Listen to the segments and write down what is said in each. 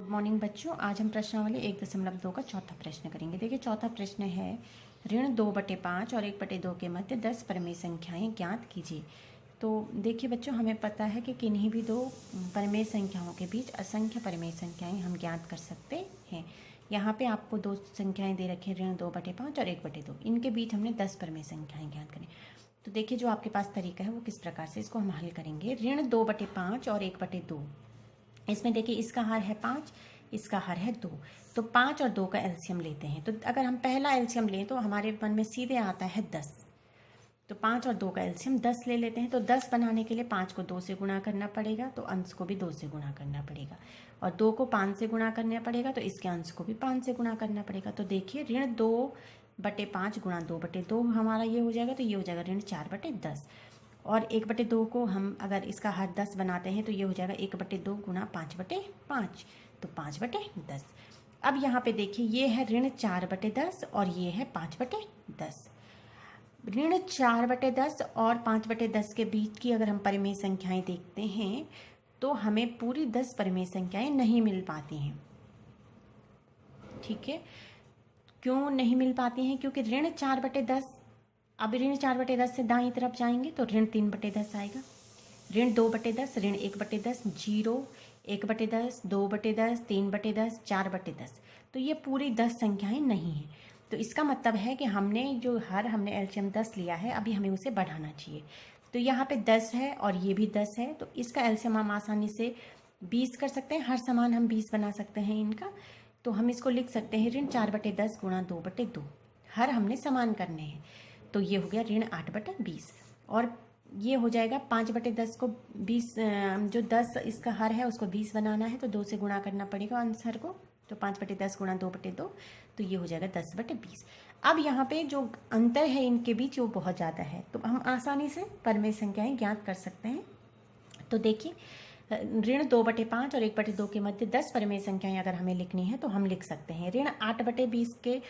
Good morning बच्चों। आज हम प्रश्नावली 1.2 का चौथा प्रश्न करेंगे। देखिए चौथा प्रश्न है ऋण 2/5 और 1/2 के मध्य 10 परमेय संख्याएं ज्ञात कीजिए। तो देखिए बच्चों, हमें पता है कि किन्हीं भी दो परमेय संख्याओं के बीच असंख्य परमेय संख्याएं हम ज्ञात कर सकते हैं। यहाँ पे आपको दो संख्याएं दे रखी हैं, ऋण 2/5 और 1/2। इनके बीच हमने 10 परमेय संख्याएं ज्ञात करें। तो देखिए जो आपके पास तरीका है वो किस प्रकार से इसको हम हल करेंगे। ऋण 2/5 और 1/2, इसमें देखिए इसका हर है 5, इसका हर है 2। तो 5 और 2 का एलसीएम लेते हैं। तो अगर हम पहला एलसीएम लें तो हमारे मन में सीधे आता है 10। तो 5 और 2 का एलसीएम 10 ले लेते हैं। तो 10 बनाने के लिए 5 को 2 से गुणा करना पड़ेगा, तो अंश को भी 2 से गुणा करना पड़ेगा। और 2 को 5 से गुणा करना पड़ेगा, तो इसके अंश को भी 5 से गुणा करना पड़ेगा। तो देखिए ऋण 2/5 गुणा 2/2 हमारा ये हो जाएगा। तो ये हो जाएगा ऋण 4/10। और 1/2 को हम अगर इसका हर 10 बनाते हैं तो ये हो जाएगा 1/2 गुणा 5/5, तो 5/10। अब यहाँ पे देखिए ये है ऋण 4/10 और ये है 5/10। ऋण 4/10 और 5/10 के बीच की अगर हम परिमेय संख्याएं देखते हैं तो हमें पूरी 10 परिमेय संख्याएं नहीं मिल पाती हैं। ठीक है, क्यों नहीं मिल पाती हैं? क्योंकि ऋण 4/10, अब ऋण 4/10 से दाईं तरफ जाएंगे तो ऋण 3/10 आएगा। ऋण 2/10, ऋण 1/10, 0, 1/10, 2/10, 3/10, 4/10। तो ये पूरी 10 संख्याएं नहीं हैं। तो इसका मतलब है कि हमने हमने एलसीएम 10 लिया है, अभी हमें उसे बढ़ाना चाहिए। तो यहाँ पे 10 है और ये भी 10 है, तो इसका एलसीएम हम आसानी से 20 कर सकते हैं। हर समान हम 20 बना सकते हैं इनका। तो हम इसको लिख सकते हैं ऋण 4/10 गुणा 2/2। हर हमने समान करने हैं, तो ये हो गया ऋण 8/20। और ये हो जाएगा 5/10 को 20, जो 10 इसका हर है उसको 20 बनाना है, तो 2 से गुणा करना पड़ेगा आंसर को। तो 5/10 गुणा 2/2, तो ये हो जाएगा 10/20। अब यहाँ पे जो अंतर है इनके बीच वो बहुत ज़्यादा है, तो हम आसानी से परमेय संख्याएं ज्ञात कर सकते हैं। तो देखिए ऋण 2/5 और 1/2 के मध्य 10 परमेय संख्याएं अगर हमें लिखनी है तो हम लिख सकते हैं। ऋण 8/20 के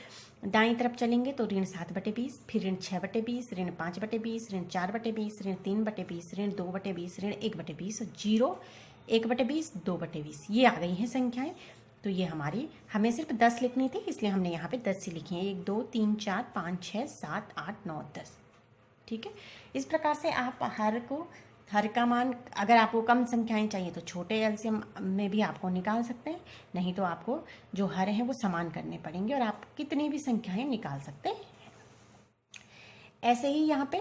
दाईं तरफ चलेंगे तो ऋण 7/20, फिर ऋण 6/20, ऋण 5/20, ऋण 4/20, ऋण 3/20, ऋण 2/20, ऋण 1/20, 0, 1/20, 2/20। ये आ गई हैं संख्याएं। तो ये हमें सिर्फ 10 लिखनी थी, इसलिए हमने यहाँ पे 10 ही लिखी है। 1 2 3 4 5 6 7 8 9 10। ठीक है, इस प्रकार से आप हर का मान, अगर आपको कम संख्याएं चाहिए तो छोटे एलसीएम में भी आपको निकाल सकते हैं, नहीं तो आपको जो हर है वो समान करने पड़ेंगे और आप कितनी भी संख्याएं निकाल सकते हैं। ऐसे ही यहाँ पे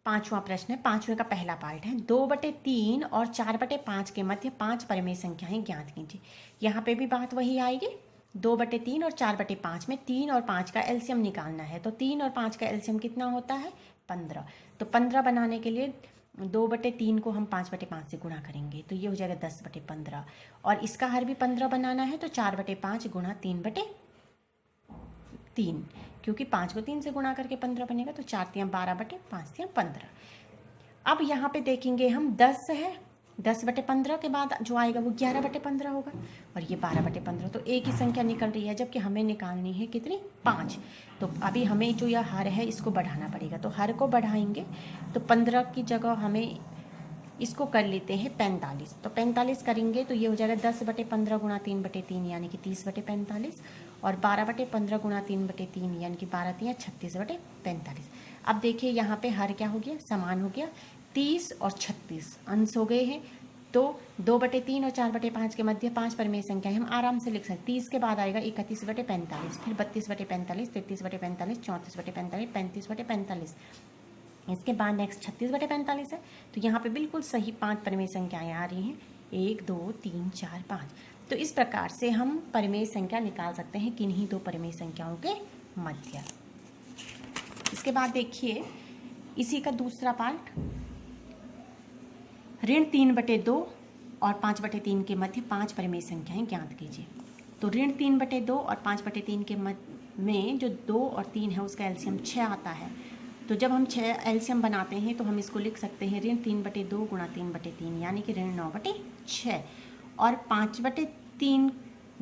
5वां प्रश्न है। 5वें का पहला पार्ट है 2/3 और 4/5 के मध्य 5 परमेय संख्याएं ज्ञात कीजिए। यहाँ पे भी बात वही आएगी। 2/3 और 4/5 में 3 और 5 का एलसीएम निकालना है। तो 3 और 5 का एलसीएम कितना होता है? 15। तो 15 बनाने के लिए 2/3 को हम 5/5 से गुणा करेंगे, तो ये हो जाएगा 10/15। और इसका हर भी 15 बनाना है, तो 4/5 गुणा 3/3, क्योंकि 5 को 3 से गुणा करके 15 बनेगा। तो 4 3 12/5 3 15। अब यहाँ पे देखेंगे हम 10 है, 10/15 के बाद जो आएगा वो 11/15 होगा, और ये 12/15। तो एक ही संख्या निकल रही है, जबकि हमें निकालनी है कितनी? 5। तो अभी हमें जो यह हर है इसको बढ़ाना पड़ेगा। तो हर को बढ़ाएंगे तो 15 की जगह हमें इसको कर लेते हैं 45। तो 45 करेंगे तो ये हो जाएगा 10/15 गुणा 3/3 यानी कि 30/45, और 12/15 गुणा 3/3 यानी कि 12 3 36/45। अब देखिए यहाँ पे हर क्या हो गया? समान हो गया। 30 और 36 अंश हो गए हैं। तो 2/3 और 4/5 के मध्य 5 परमेय संख्या हम आराम से लिख सकते हैं। 30 के बाद आएगा 31/45, फिर 32/45, 33/45, 34/45, 35/45। इसके बाद नेक्स्ट 36/45 है। तो यहाँ पे बिल्कुल सही 5 परमेय संख्याएं आ रही हैं, 1 2 3 4 5। तो इस प्रकार से हम परमेय संख्या निकाल सकते हैं किन्हीं दो परमेय संख्याओं के मध्य। इसके बाद देखिए इसी का दूसरा पार्ट, ऋण 3/2 और 5/3 के मध्य 5 परमेय संख्याएं ज्ञात कीजिए। तो ऋण 3/2 और 5/3 के मध्य में जो 2 और 3 है उसका एलसीएम 6 आता है। तो जब हम 6 एलसीएम बनाते हैं तो हम इसको लिख सकते हैं ऋण 3/2 गुणा 3/3 यानी कि ऋण 9/6, और 5/3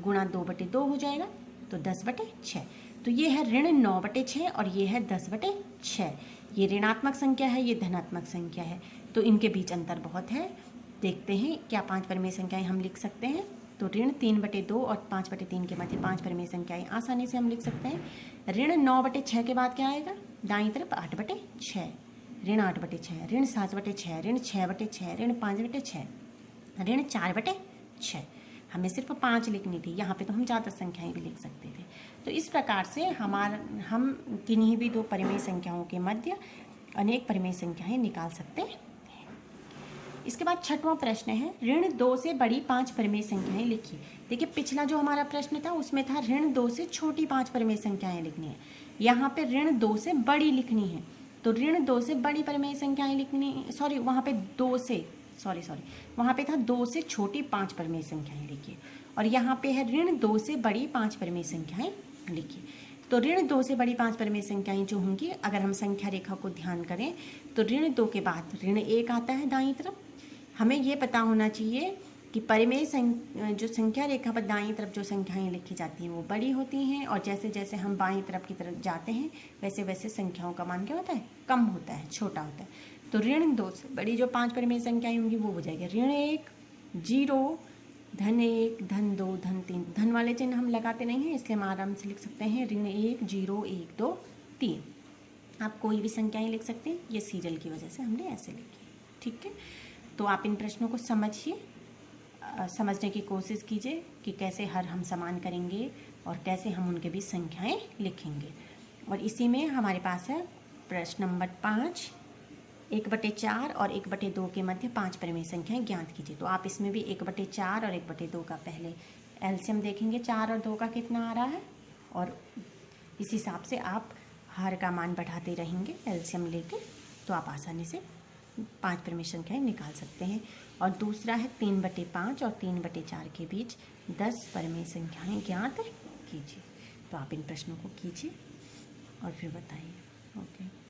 गुणा 2/2 हो जाएगा, तो 10/6। तो ये है ऋण 9/6 और ये है 10/6। ये ऋणात्मक संख्या है, ये धनात्मक संख्या है, तो इनके बीच अंतर बहुत है। देखते हैं क्या 5 परमेय संख्याएं हम लिख सकते हैं। तो ऋण 3/2 और 5/3 के मध्य 5 परिमेय संख्याएं आसानी से हम लिख सकते हैं। ऋण 9/6 के बाद क्या आएगा, दाईं तरफ 8/6, ऋण 8/6, ऋण 7/6, ऋण 6/6, ऋण 5/6, ऋण 4/6। हमें सिर्फ 5 लिखनी थी, यहाँ पे तो हम ज़्यादा संख्याएं भी लिख सकते थे। तो इस प्रकार से हम किन्हीं भी दो परिमेय संख्याओं के मध्य अनेक परिमेय संख्याएं निकाल सकते हैं। इसके बाद छठवां प्रश्न है, ऋण 2 से बड़ी 5 परिमेय संख्याएं लिखिए। देखिए पिछला जो हमारा प्रश्न था उसमें था ऋण 2 से छोटी 5 परिमेय संख्याएं लिखनी है, यहाँ पे ऋण 2 से बड़ी लिखनी है। तो ऋण 2 से बड़ी परिमेय संख्याएं लिखनी, वहाँ पे था 2 से छोटी 5 परिमेय संख्याएं लिखिए, और यहाँ पे है ऋण 2 से बड़ी 5 परिमेय संख्याएं लिखिए। तो ऋण 2 से बड़ी 5 परिमेय संख्याएं जो होंगी, अगर हम संख्या रेखा को ध्यान करें तो ऋण 2 के बाद ऋण 1 आता है दाईं तरफ। हमें ये पता होना चाहिए कि परिमेय जो संख्या रेखा पर दाईं तरफ जो संख्याएं लिखी जाती हैं वो बड़ी होती हैं, और जैसे जैसे हम बाईं तरफ की तरफ जाते हैं वैसे वैसे संख्याओं का मान क्या होता है, कम होता है, छोटा होता है। तो ऋण 2 से बड़ी जो 5 परिमेय संख्याएं होंगी वो हो जाएगी ऋण 1, 0, धन 1, धन 2, धन 3। धन वाले चिन्ह हम लगाते नहीं हैं, इसलिए हम आराम से लिख सकते हैं ऋण 1, 0, 1, 2, 3। आप कोई भी संख्याएं लिख सकते हैं, ये सीरियल की वजह से हमने ऐसे लिखी, ठीक है। तो आप इन प्रश्नों को समझिए, समझने की कोशिश कीजिए कि कैसे हर हम समान करेंगे और कैसे हम उनके बीच संख्याएं लिखेंगे। और इसी में हमारे पास है प्रश्न नंबर 5, 1/4 और 1/2 के मध्य 5 परिमेय संख्याएं ज्ञात कीजिए। तो आप इसमें भी 1/4 और 1/2 का पहले एलसीएम देखेंगे, 4 और 2 का कितना आ रहा है, और इस हिसाब से आप हर का मान बढ़ाते रहेंगे एलसीएम लेके, तो आप आसानी से 5 परिमेय संख्याएं निकाल सकते हैं। और दूसरा है 3/5 और 3/4 के बीच 10 परिमेय संख्याएं ज्ञात कीजिए। तो आप इन प्रश्नों को कीजिए और फिर बताइए। ओके।